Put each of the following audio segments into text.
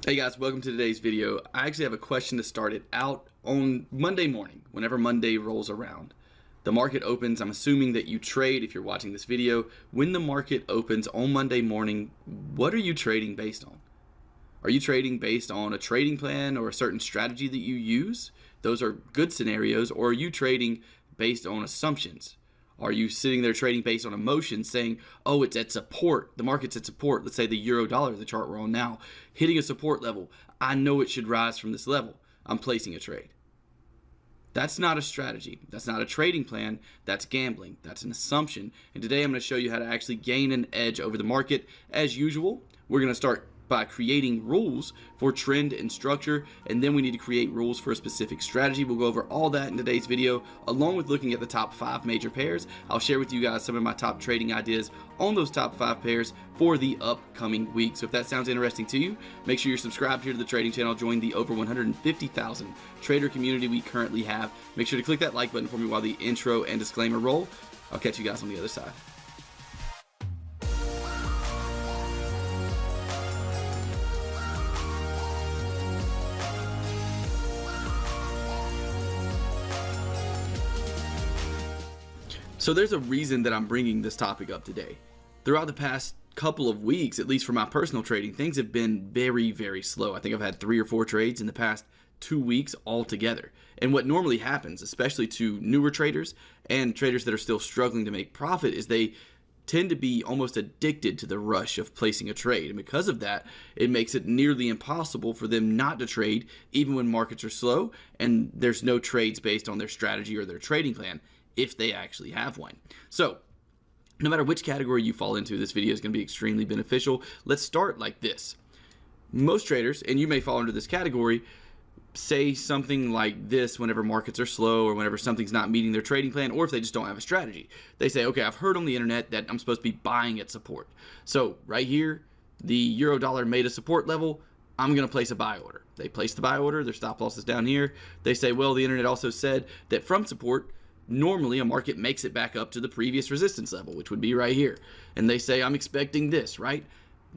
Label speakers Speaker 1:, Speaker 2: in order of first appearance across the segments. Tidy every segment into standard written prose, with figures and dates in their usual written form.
Speaker 1: Hey guys, welcome to today's video. I actually have a question to start it out. On Monday morning, whenever Monday rolls around, the market opens. I'm assuming that you trade if you're watching this video. When the market opens on Monday morning, what are you trading based on? Are you trading based on a trading plan or a certain strategy that you use? Those are good scenarios. Or are you trading based on assumptions? Are you sitting there trading based on emotions, saying, oh, it's at support, the market's at support, let's say the euro dollar, the chart we're on now, hitting a support level, I know it should rise from this level, I'm placing a trade. That's not a strategy, that's not a trading plan, that's gambling, that's an assumption. And today I'm going to show you how to actually gain an edge over the market. As usual, we're going to start by creating rules for trend and structure, and then we need to create rules for a specific strategy. We'll go over all that in today's video, along with looking at the top 5 major pairs. I'll share with you guys some of my top trading ideas on those top 5 pairs for the upcoming week. So if that sounds interesting to you, make sure you're subscribed here to the trading channel. Join the over 150,000 trader community we currently have. Make sure to click that like button for me while the intro and disclaimer roll. I'll catch you guys on the other side. So there's a reason that I'm bringing this topic up today. Throughout the past couple of weeks, at least for my personal trading, things have been very, very slow. I think I've had 3 or 4 trades in the past 2 weeks altogether. And what normally happens, especially to newer traders and traders that are still struggling to make profit, is they tend to be almost addicted to the rush of placing a trade. And because of that, it makes it nearly impossible for them not to trade even when markets are slow and there's no trades based on their strategy or their trading plan, if they actually have one. So no matter which category you fall into, this video is going to be extremely beneficial. Let's start like this. Most traders, and you may fall into this category, say something like this whenever markets are slow or whenever something's not meeting their trading plan, or if they just don't have a strategy. They say, okay, I've heard on the internet that I'm supposed to be buying at support. So right here, the euro dollar made a support level, I'm going to place a buy order. They place the buy order, their stop loss is down here. They say, well, the internet also said that from support, normally a market makes it back up to the previous resistance level, which would be right here. And they say, I'm expecting this, right?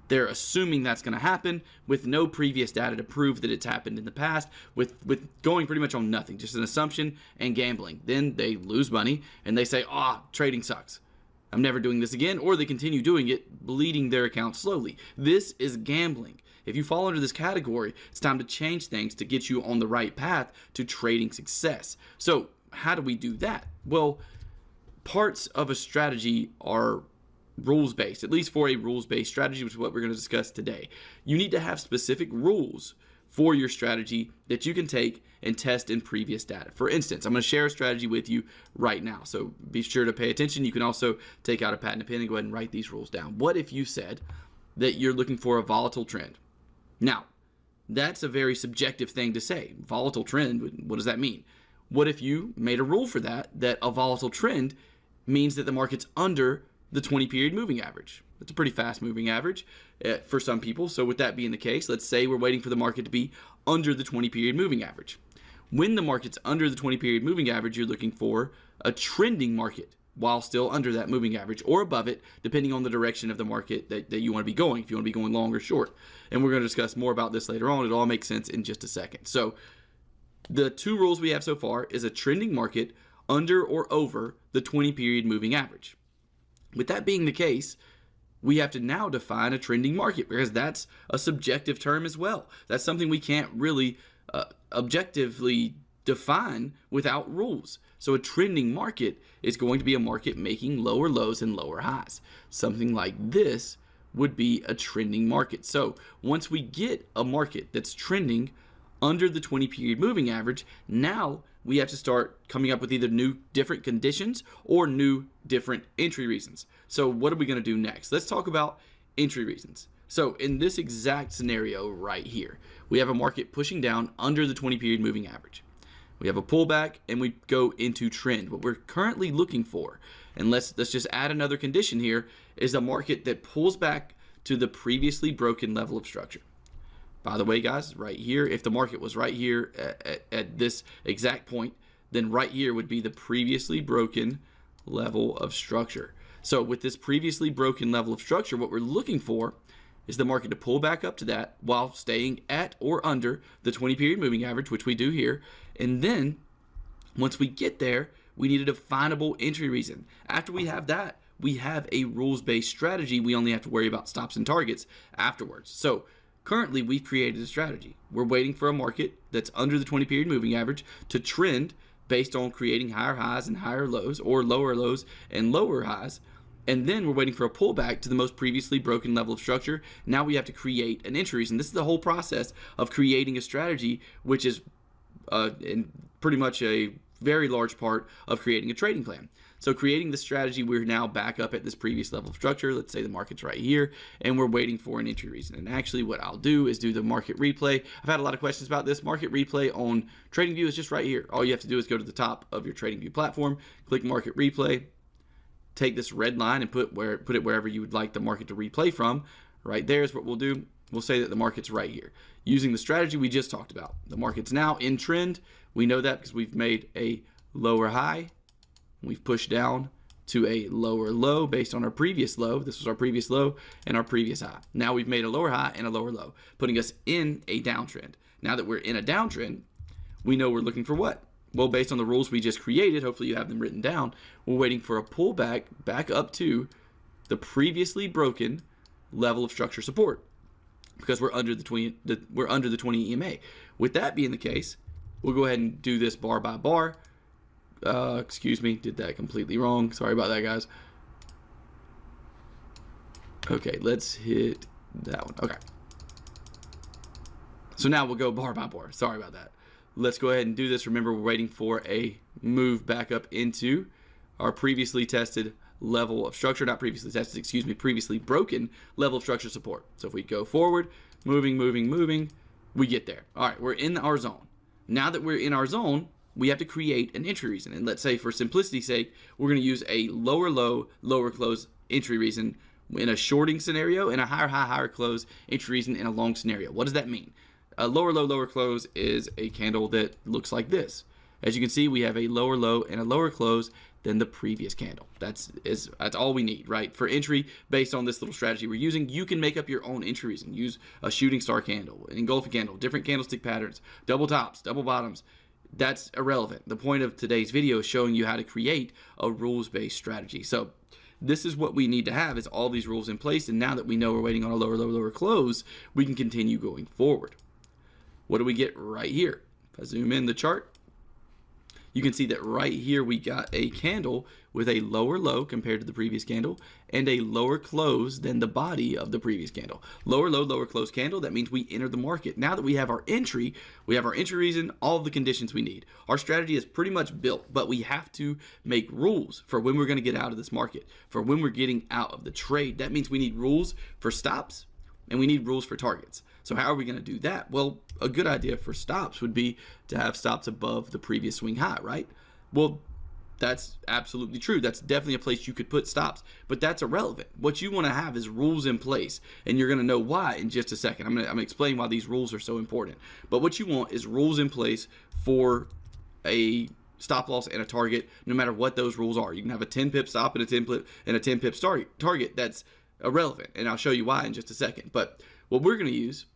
Speaker 1: They're assuming that's going to happen with no previous data to prove that it's happened in the past, with going pretty much on nothing, just an assumption and gambling. Then they lose money and they say, trading sucks, I'm never doing this again. Or they continue doing it, bleeding their account slowly. This is gambling. If you fall under this category, it's time to change things to get you on the right path to trading success. So how do we do that? Well, parts of a strategy are rules-based, at least for a rules-based strategy, which is what we're going to discuss today. You need to have specific rules for your strategy that you can take and test in previous data. For instance, I'm going to share a strategy with you right now, so be sure to pay attention. You can also take out a pad and a pen and go ahead and write these rules down. What if you said that you're looking for a volatile trend? Now, that's a very subjective thing to say. Volatile trend, what does that mean? What if you made a rule for that a volatile trend means that the market's under the 20-period moving average? That's a pretty fast moving average for some people. So with that being the case, let's say we're waiting for the market to be under the 20-period moving average. When the market's under the 20-period moving average, you're looking for a trending market while still under that moving average or above it, depending on the direction of the market that you want to be going, if you want to be going long or short. And we're going to discuss more about this later on. It all makes sense in just a second. So the 2 rules we have so far is a trending market under or over the 20-period moving average. With that being the case, we have to now define a trending market, because that's a subjective term as well. That's something we can't really objectively define without rules. So a trending market is going to be a market making lower lows and lower highs. Something like this would be a trending market. So once we get a market that's trending under the 20-period moving average, now we have to start coming up with either new different conditions or new different entry reasons. So what are we going to do next? Let's talk about entry reasons. So in this exact scenario right here, we have a market pushing down under the 20-period moving average. We have a pullback and we go into trend. What we're currently looking for, and let's just add another condition here, is a market that pulls back to the previously broken level of structure. By the way, guys, right here, if the market was right here at this exact point, then right here would be the previously broken level of structure. So with this previously broken level of structure, what we're looking for is the market to pull back up to that while staying at or under the 20-period moving average, which we do here. And then once we get there, we need a definable entry reason. After we have that, we have a rules-based strategy. We only have to worry about stops and targets afterwards. So currently, we've created a strategy. We're waiting for a market that's under the 20-period moving average to trend based on creating higher highs and higher lows, or lower lows and lower highs. And then we're waiting for a pullback to the most previously broken level of structure. Now we have to create an entry reason. This is the whole process of creating a strategy, which is in pretty much a very large part of creating a trading plan. So creating the strategy, we're now back up at this previous level of structure. Let's say the market's right here, and we're waiting for an entry reason. And actually what I'll do is do the market replay. I've had a lot of questions about this. Market replay on TradingView is just right here. All you have to do is go to the top of your TradingView platform, click market replay, take this red line and put it wherever you would like the market to replay from. Right there is what we'll do. We'll say that the market's right here. Using the strategy we just talked about. The market's now in trend. We know that because we've made a lower high. We've pushed down to a lower low based on our previous low. This was our previous low and our previous high. Now we've made a lower high and a lower low, putting us in a downtrend. Now that we're in a downtrend, we know we're looking for what? Well, based on the rules we just created, hopefully you have them written down, we're waiting for a pullback back up to the previously broken level of structure support because we're under the 20 EMA. With that being the case, we'll go ahead and do this bar by bar. Excuse me, did that completely wrong. Sorry about that, guys. Okay, let's hit that one. Okay. So now we'll go bar by bar. Sorry about that. Let's go ahead and do this. Remember, we're waiting for a move back up into our previously tested level of structure. Not previously tested, excuse me, previously broken level of structure support. So if we go forward, moving, we get there. All right, we're in our zone. Now that we're in our zone, we have to create an entry reason. And let's say for simplicity's sake, we're going to use a lower low, lower close entry reason in a shorting scenario and a higher high, higher close entry reason in a long scenario. What does that mean? A lower low, lower close is a candle that looks like this. As you can see, we have a lower low and a lower close than the previous candle. That's all we need, right? For entry, based on this little strategy we're using, you can make up your own entry reason. Use a shooting star candle, an engulfing candle, different candlestick patterns, double tops, double bottoms. That's irrelevant. The point of today's video is showing you how to create a rules-based strategy. So this is what we need to have, is all these rules in place. And now that we know we're waiting on a lower, lower, lower close, we can continue going forward. What do we get right here? If I zoom in the chart, you can see that right here we got a candle with a lower low compared to the previous candle and a lower close than the body of the previous candle. Lower low, lower close candle, that means we enter the market. Now that we have our entry reason, all of the conditions we need. Our strategy is pretty much built, but we have to make rules for when we're going to get out of this market, for when we're getting out of the trade. That means we need rules for stops and we need rules for targets. So how are we going to do that? Well, a good idea for stops would be to have stops above the previous swing high, right? Well, that's absolutely true. That's definitely a place you could put stops, but that's irrelevant. What you want to have is rules in place, and you're going to know why in just a second. I'm going to explain why these rules are so important. But what you want is rules in place for a stop loss and a target, no matter what those rules are. You can have a 10 pip stop and a 10 pip target. That's irrelevant, and I'll show you why in just a second. But what we're going to use,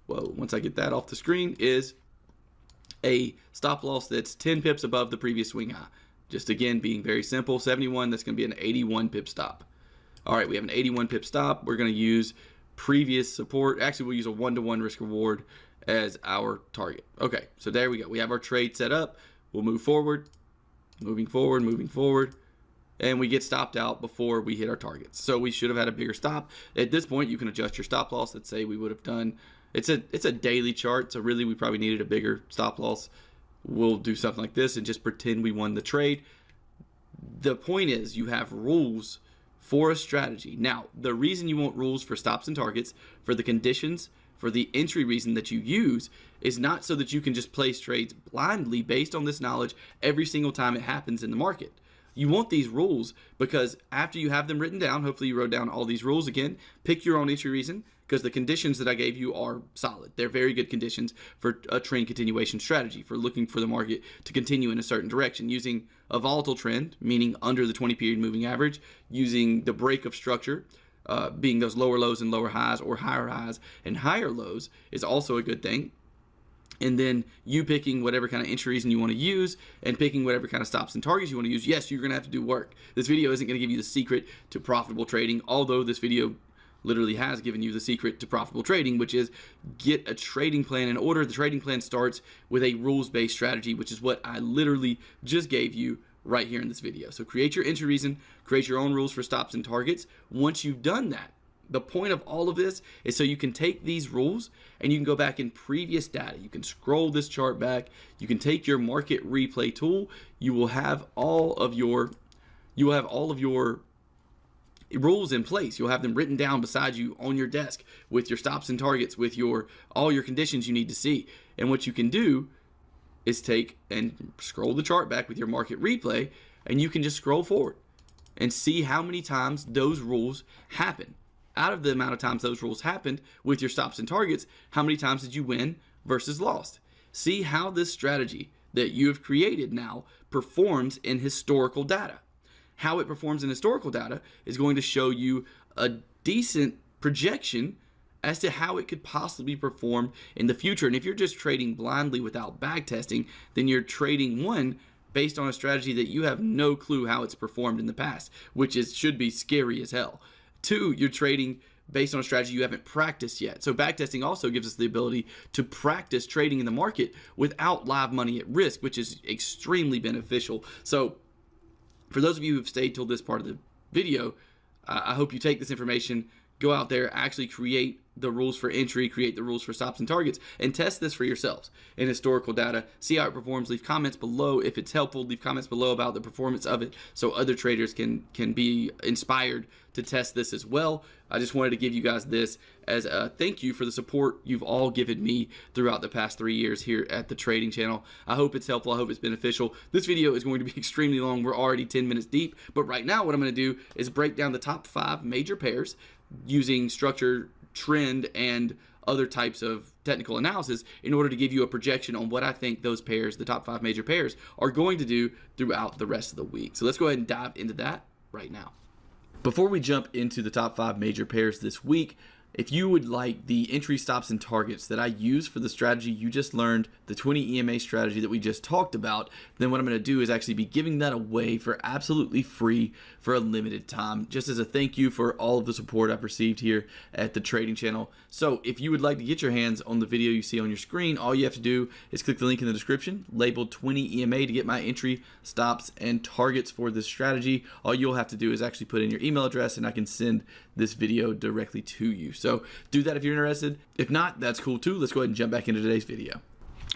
Speaker 1: well, once I get that off the screen, is a stop loss that's 10 pips above the previous swing high. Just again, being very simple, 71, that's going to be an 81 pip stop. All right, we have an 81 pip stop. We're going to use previous support. Actually, we'll use a 1-to-1 risk reward as our target. Okay, so there we go. We have our trade set up. We'll move forward, moving forward, and we get stopped out before we hit our targets. So we should have had a bigger stop. At this point, you can adjust your stop loss. Let's say we would have done, it's a daily chart, so really we probably needed a bigger stop loss. We'll do something like this and just pretend we won the trade. The point is, you have rules for a strategy. Now, the reason you want rules for stops and targets, for the conditions, for the entry reason that you use, is not so that you can just place trades blindly based on this knowledge every single time it happens in the market. You want these rules because after you have them written down, hopefully you wrote down all these rules again, pick your own entry reason, because the conditions that I gave you are solid. They're very good conditions for a trend continuation strategy, for looking for the market to continue in a certain direction, using a volatile trend, meaning under the 20-period moving average, using the break of structure, being those lower lows and lower highs, or higher highs and higher lows, is also a good thing. And then you picking whatever kind of entry reason you want to use and picking whatever kind of stops and targets you want to use. Yes, you're going to have to do work. This video isn't going to give you the secret to profitable trading, although this video literally has given you the secret to profitable trading, which is get a trading plan in order. The trading plan starts with a rules-based strategy, which is what I literally just gave you right here in this video. So create your entry reason, create your own rules for stops and targets. Once you've done that, the point of all of this is so you can take these rules and you can go back in previous data. You can scroll this chart back. You can take your market replay tool. You will have all of your rules in place. You'll have them written down beside you on your desk with your stops and targets, with all your conditions you need to see. And what you can do is take and scroll the chart back with your market replay, and you can just scroll forward and see how many times those rules happen. Out of the amount of times those rules happened with your stops and targets, how many times did you win versus lost? See how this strategy that you have created now performs in historical data. How it performs in historical data is going to show you a decent projection as to how it could possibly perform in the future. And if you're just trading blindly without back testing, then you're trading one based on a strategy that you have no clue how it's performed in the past, which should be scary as hell. Two, you're trading based on a strategy you haven't practiced yet. So backtesting also gives us the ability to practice trading in the market without live money at risk, which is extremely beneficial. So for those of you who've stayed till this part of the video, I hope you take this information, go out there, actually create the rules for entry, create the rules for stops and targets, and test this for yourselves in historical data. See how it performs. Leave comments below if it's helpful. Leave comments below about the performance of it so other traders can be inspired to test this as well. I just wanted to give you guys this as a thank you for the support you've all given me throughout the past 3 years here at the trading channel. I hope it's helpful. I hope it's beneficial. This video is going to be extremely long. We're already 10 minutes deep, but right now what I'm going to do is break down the top 5 major pairs using structure, trend, and other types of technical analysis in order to give you a projection on what I think those pairs, the top 5 major pairs, are going to do throughout the rest of the week. So let's go ahead and dive into that right now. Before we jump into the top 5 major pairs this week, if you would like the entry, stops, and targets that I use for the strategy you just learned, the 20 EMA strategy that we just talked about, then what I'm going to do is actually be giving that away for absolutely free for a limited time, just as a thank you for all of the support I've received here at the trading channel. So if you would like to get your hands on the video you see on your screen, all you have to do is click the link in the description, labeled 20 EMA, to get my entry, stops, and targets for this strategy. All you'll have to do is actually put in your email address, and I can send this video directly to you. So do that if you're interested. If not, that's cool too. Let's go ahead and jump back into today's video.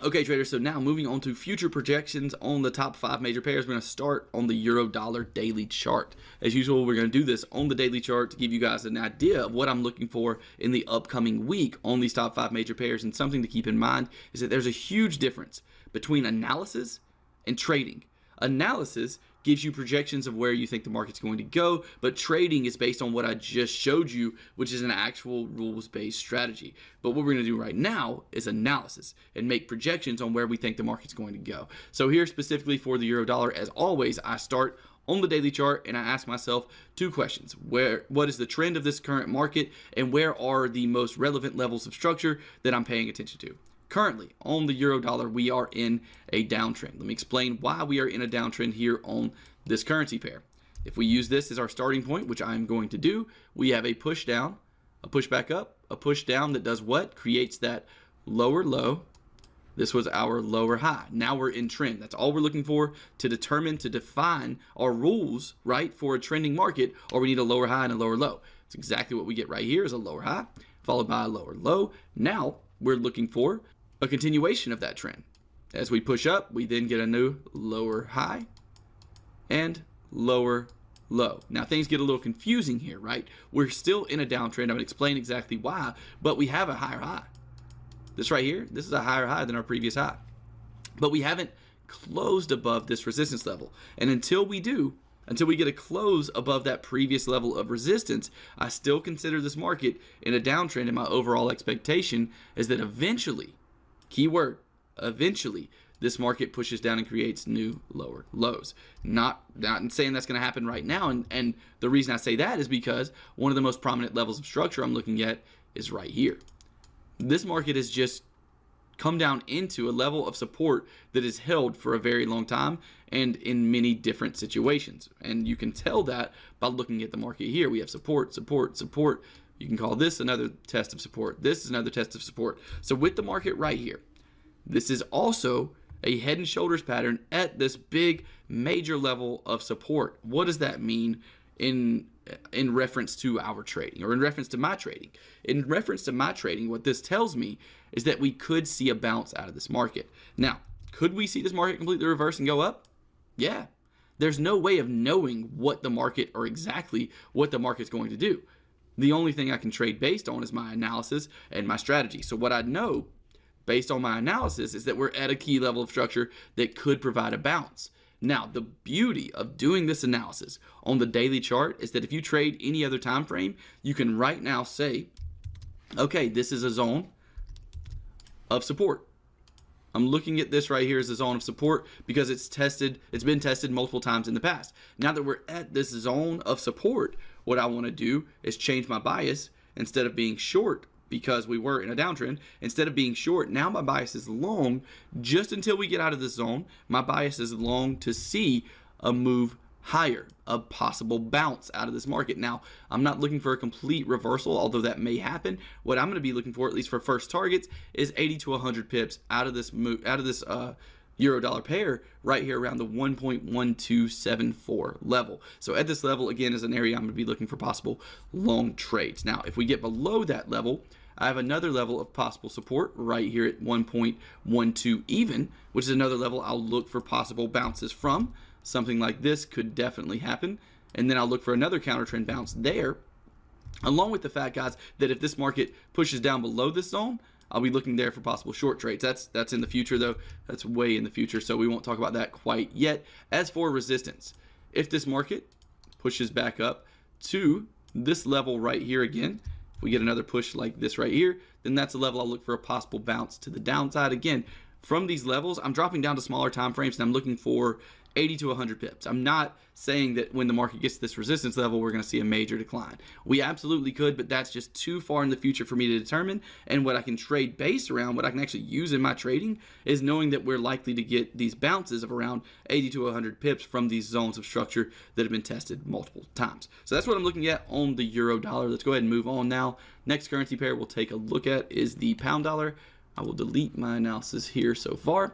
Speaker 1: Okay, traders, so now moving on to future projections on the top 5 major pairs. We're going to start on the euro-dollar daily chart. As usual, we're going to do this on the daily chart to give you guys an idea of what I'm looking for in the upcoming week on these top 5 major pairs. And something to keep in mind is that there's a huge difference between analysis and trading. Analysis gives you projections of where you think the market's going to go, but trading is based on what I just showed you, which is an actual rules-based strategy. But what we're going to do right now is analysis and make projections on where we think the market's going to go. So here specifically for the euro dollar, as always, I start on the daily chart and I ask myself 2 questions. What is the trend of this current market, and where are the most relevant levels of structure that I'm paying attention to? Currently, on the euro dollar, we are in a downtrend. Let me explain why we are in a downtrend here on this currency pair. If we use this as our starting point, which I'm going to do, we have a push down, a push back up, a push down that does what? Creates that lower low. This was our lower high. Now we're in trend. That's all we're looking for to determine, to define our rules, right, for a trending market, or we need a lower high and a lower low. It's exactly what we get right here is a lower high followed by a lower low. Now we're looking for a continuation of that trend. As we push up, we then get a new lower high and lower low. Now things get a little confusing here, right? We're still in a downtrend. I'm going to explain exactly why, but we have a higher high. This right here, this is a higher high than our previous high. But we haven't closed above this resistance level. And until we do, until we get a close above that previous level of resistance, I still consider this market in a downtrend, and my overall expectation is that eventually, keyword, eventually, this market pushes down and creates new lower lows. Not saying that's going to happen right now, and the reason I say that is because one of the most prominent levels of structure I'm looking at is right here. This market has just come down into a level of support that is held for a very long time and in many different situations. And you can tell that by looking at the market here. We have support, support, support. You can call this another test of support. This is another test of support. So with the market right here, this is also a head and shoulders pattern at this big major level of support. What does that mean in reference to our trading, or in reference to my trading? In reference to my trading, what this tells me is that we could see a bounce out of this market. Now, could we see this market completely reverse and go up? Yeah. There's no way of knowing what the market, or exactly what the market's going to do. The only thing I can trade based on is my analysis and my strategy. So what I know based on my analysis is that we're at a key level of structure that could provide a bounce. Now, the beauty of doing this analysis on the daily chart is that if you trade any other time frame, you can right now say, okay, this is a zone of support. I'm looking at this right here as a zone of support because it's been tested multiple times in the past. Now that we're at this zone of support, what I want to do is change my bias. Instead of being short, because we were in a downtrend, instead of being short, now my bias is long. Just until we get out of this zone, my bias is long to see a move higher, a possible bounce out of this market. Now, I'm not looking for a complete reversal, although that may happen. What I'm going to be looking for, at least for first targets, is 80 to 100 pips out of this move, out of this euro dollar pair right here around the 1.1274 level. So at this level, again, is an area I'm going to be looking for possible long trades. Now, if we get below that level, I have another level of possible support right here at 1.12 even, which is another level I'll look for possible bounces from. Something like this could definitely happen. And then I'll look for another counter trend bounce there, along with the fact, guys, that if this market pushes down below this zone, I'll be looking there for possible short trades. That's in the future, though. That's way in the future, so we won't talk about that quite yet. As for resistance, if this market pushes back up to this level right here again, if we get another push like this right here, then that's a level I'll look for a possible bounce to the downside. Again, from these levels, I'm dropping down to smaller time frames, and I'm looking for 80 to 100 pips. I'm not saying that when the market gets to this resistance level, we're going to see a major decline. We absolutely could, but that's just too far in the future for me to determine. And what I can trade based around, what I can actually use in my trading, is knowing that we're likely to get these bounces of around 80 to 100 pips from these zones of structure that have been tested multiple times. So that's what I'm looking at on the euro dollar. Let's go ahead and move on now. Next currency pair we'll take a look at is the pound dollar. I will delete my analysis here so far.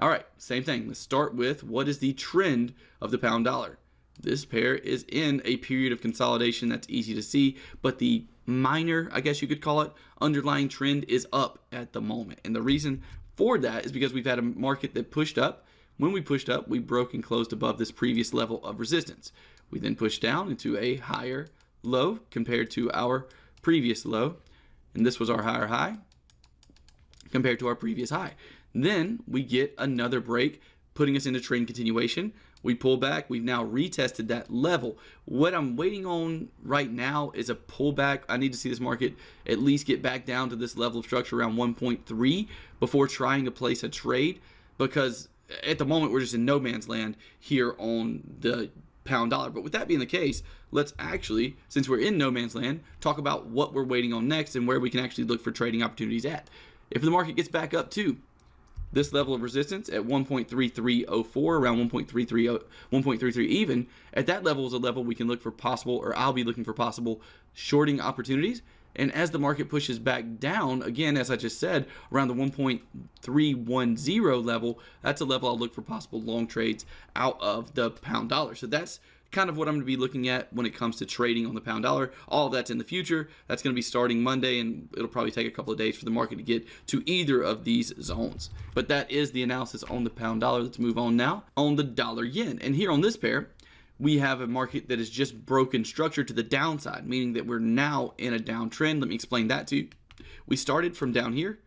Speaker 1: All right, same thing. Let's start with what is the trend of the pound dollar. This pair is in a period of consolidation. That's easy to see, but the minor, I guess you could call it, underlying trend is up at the moment. And the reason for that is because we've had a market that pushed up. When we pushed up, we broke and closed above this previous level of resistance. We then pushed down into a higher low compared to our previous low, and this was our higher high compared to our previous high. Then we get another break, putting us into trend continuation. We pull back. We've now retested that level. What I'm waiting on right now is a pullback. I need to see this market at least get back down to this level of structure around 1.3 before trying to place a trade, because at the moment we're just in no man's land here on the pound dollar. But with that being the case, let's actually, since we're in no man's land, talk about what we're waiting on next and where we can actually look for trading opportunities at. If the market gets back up to this level of resistance at 1.3304, around 1.33 even, at that level is a level we can look for possible, or I'll be looking for possible shorting opportunities. And as the market pushes back down, again, as I just said, around the 1.310 level, that's a level I'll look for possible long trades out of the pound dollar. So that's kind of what I'm going to be looking at when it comes to trading on the pound dollar. All of that's in the future. That's going to be starting Monday, and it'll probably take a couple of days for the market to get to either of these zones. But that is the analysis on the pound dollar. Let's move on now on the dollar yen. And here on this pair, we have a market that is just broken structure to the downside, meaning that we're now in a downtrend. Let me explain that to you. We started from down here,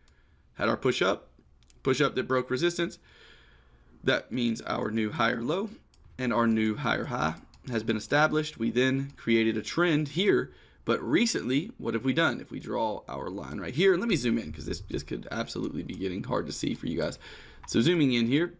Speaker 1: had our push up that broke resistance. That means our new higher low and our new higher high has been established. We then created a trend here, but recently, what have we done? If we draw our line right here, and let me zoom in because this could absolutely be getting hard to see for you guys. So zooming in here,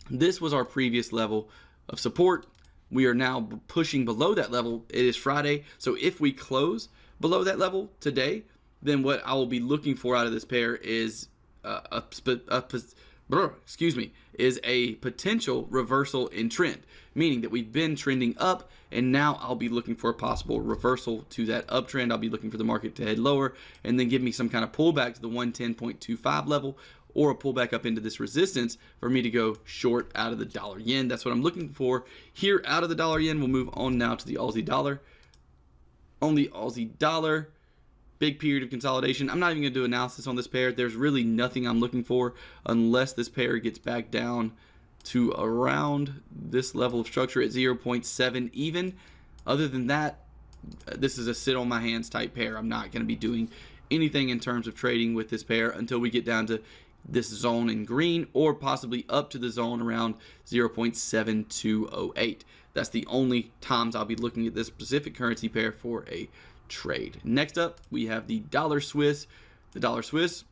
Speaker 1: this was our previous level of support. We are now pushing below that level. It is Friday, so if we close below that level today, then what I will be looking for out of this pair is a potential reversal in trend, meaning that we've been trending up, and now I'll be looking for a possible reversal to that uptrend. I'll be looking for the market to head lower and then give me some kind of pullback to the 110.25 level, or a pullback up into this resistance for me to go short out of the dollar yen. That's what I'm looking for here out of the dollar yen. We'll move on now to the Aussie dollar. On the Aussie dollar, big period of consolidation. I'm not even going to do analysis on this pair. There's really nothing I'm looking for unless this pair gets back down to around this level of structure at 0.7 even. Other than that, this is a sit on my hands type pair. I'm not going to be doing anything in terms of trading with this pair until we get down to this zone in green, or possibly up to the zone around 0.7208. That's the only times I'll be looking at this specific currency pair for a trade. Next up, we have the dollar Swiss. The dollar Swiss,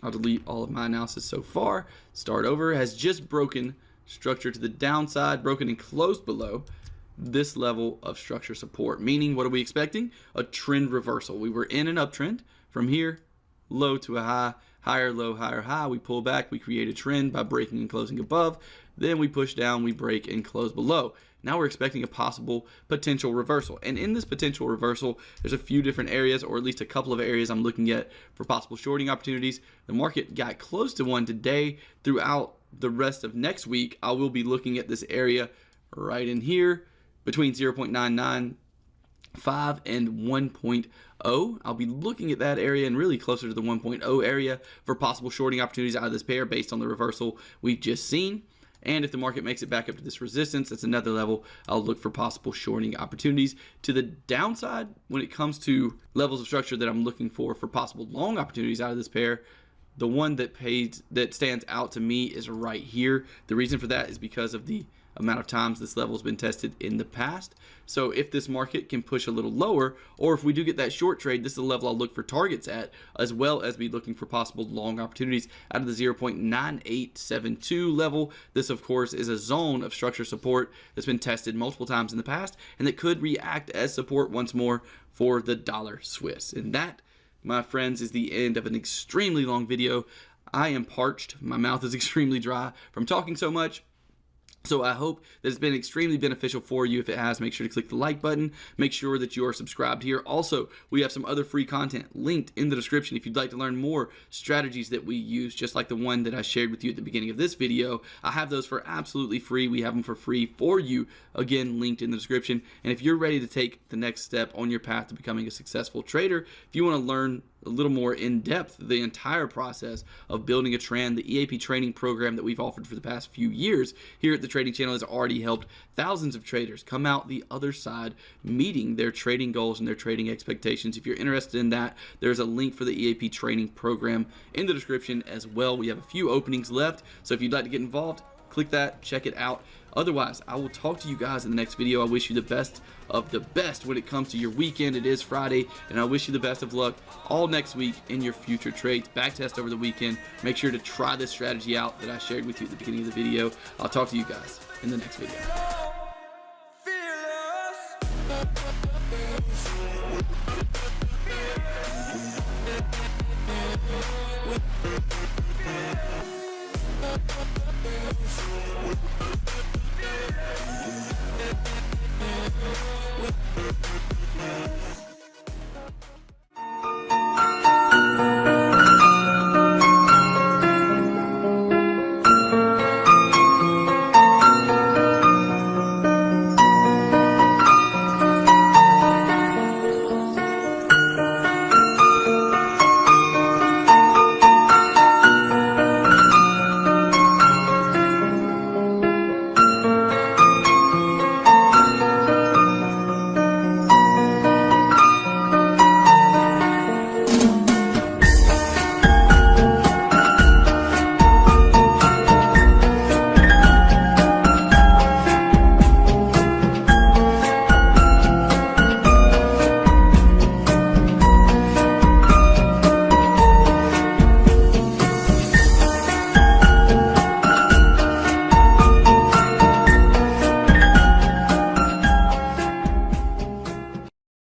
Speaker 1: I'll delete all of my analysis so far, start over, has just broken structure to the downside, broken and closed below this level of structure support, meaning what are we expecting? A trend reversal. We were in an uptrend from here, low to a high, higher low, higher high. We pull back, we create a trend by breaking and closing above, then we push down, we break and close below. Now we're expecting a possible potential reversal, and in this potential reversal there's a few different areas, or at least a couple of areas I'm looking at for possible shorting opportunities. The market got close to one today. Throughout the rest of next week, I will be looking at this area right in here between 0.995 and 1.0. I'll be looking at that area and really closer to the 1.0 area for possible shorting opportunities out of this pair based on the reversal we've just seen. And if the market makes it back up to this resistance, that's another level I'll look for possible shorting opportunities. To the downside, when it comes to levels of structure that I'm looking for possible long opportunities out of this pair, the one that stands out to me is right here. The reason for that is because of the amount of times this level has been tested in the past. So if this market can push a little lower, or if we do get that short trade, this is the level I'll look for targets at, as well as be looking for possible long opportunities out of the 0.9872 level. This of course is a zone of structure support that's been tested multiple times in the past, and that could react as support once more for the dollar Swiss. And that, my friends, is the end of an extremely long video. I am parched, my mouth is extremely dry from talking so much. So I hope that it's been extremely beneficial for you. If it has, make sure to click the like button. Make sure that you are subscribed here. Also, we have some other free content linked in the description if you'd like to learn more strategies that we use, just like the one that I shared with you at the beginning of this video. I have those for absolutely free. We have them for free for you, again, linked in the description. And if you're ready to take the next step on your path to becoming a successful trader, if you want to learn a little more in depth the entire process of building a trend, the EAP training program that we've offered for the past few years here at the Trading Channel has already helped thousands of traders come out the other side meeting their trading goals and their trading expectations. If you're interested in that, there's a link for the EAP training program in the description as well. We have a few openings left, so if you'd like to get involved, click that, check it out. Otherwise, I will talk to you guys in the next video. I wish you the best of the best when it comes to your weekend. It is Friday, and I wish you the best of luck all next week in your future trades. Backtest over the weekend. Make sure to try this strategy out that I shared with you at the beginning of the video. I'll talk to you guys in the next video.